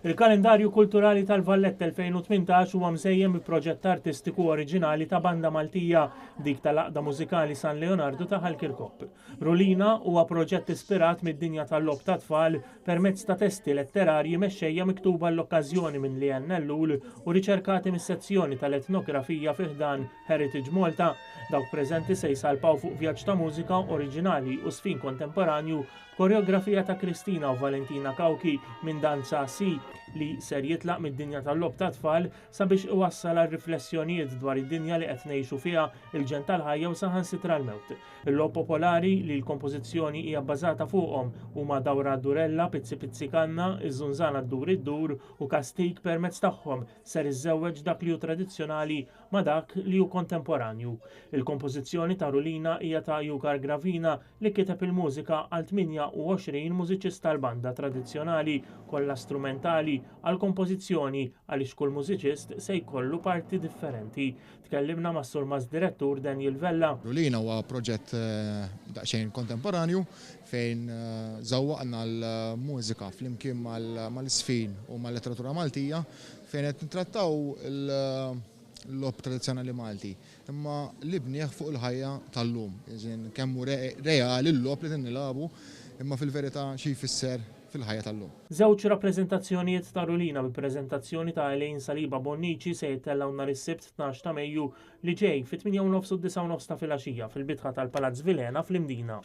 Il-kalendarju kulturali tal-Valletta 2018 huwa msejjem bi proġett artistiku oriġinali ta' banda Maltija dik tal-Aqda Mużikali San Leonardo ta' Ħalkirkop. Rulina huwa proġett ispirat mid-dinja tal-lob ta' tfal permezz ta' testi letterarji mexxejja miktuba l-okkażjoni minn Lian Ellul u riċerkati mis-sezzjoni tal-etnografija fiħdan Heritage Malta. Dawk preżenti se jsalpaw fuq vjaġġ ta' mużika oriġinali u sfin kontemporanju koreografija ta' Kristina u Valentina Kawki minn danza Si li ser jitlaq mid-dinja tal-lob ta' tfal sabiex iwassal għal riflessjonijiet dwar id-dinja li qed ngħixu fiha il-ġen tal-ħajja u saħansitra l-mewt. Il-lob popolari li l-kompożizzjoni hija bbażata fuqhom huma Dawra Durella, Pizzi Pizzi Kanna, Iż-Żunżana Ddur id-dur u Kastik permezz tagħhom ser iżżewweġ dak li hu tradizzjonali ma' dak li hu kontemporanju. Il-kompożizzjoni ta' Rulina hija ta' Jukar Gravina li kiteb il-mużika għal 28 mużiċista l-banda tradizzjonali kollha strumentali għal kompożizzjoni għaliex kull mużiċist se jkollu parti differenti. Tkellimna ma' Surmas direttur Daniel Vella. Rulina huwa proġett daqsxejn kontemporanju fejn żawwaqna l-mużika flimkien mal-isfin u mal-letteratura Maltija fejn qed nittrattaw l-lob tradizzjonali Malti, imma li bnieħ fuq il-ħajja tal-lum. Kemm hu reali l-lob li tinnilabu, imma fil-verità xi jfisser fil-ħajja tal-lum. Żewġ rappreżentazzjonijiet ta' Rulina bil-preżentazzjoni ta' Elejn Saliba Bonnici se jittellaw nhar is-Sibt 12 ta' Mejju li ġej fit-8:30 u 9:30 ta' filgħaxija fil-bitħa tal-Palazz Vilena fl-Imdina.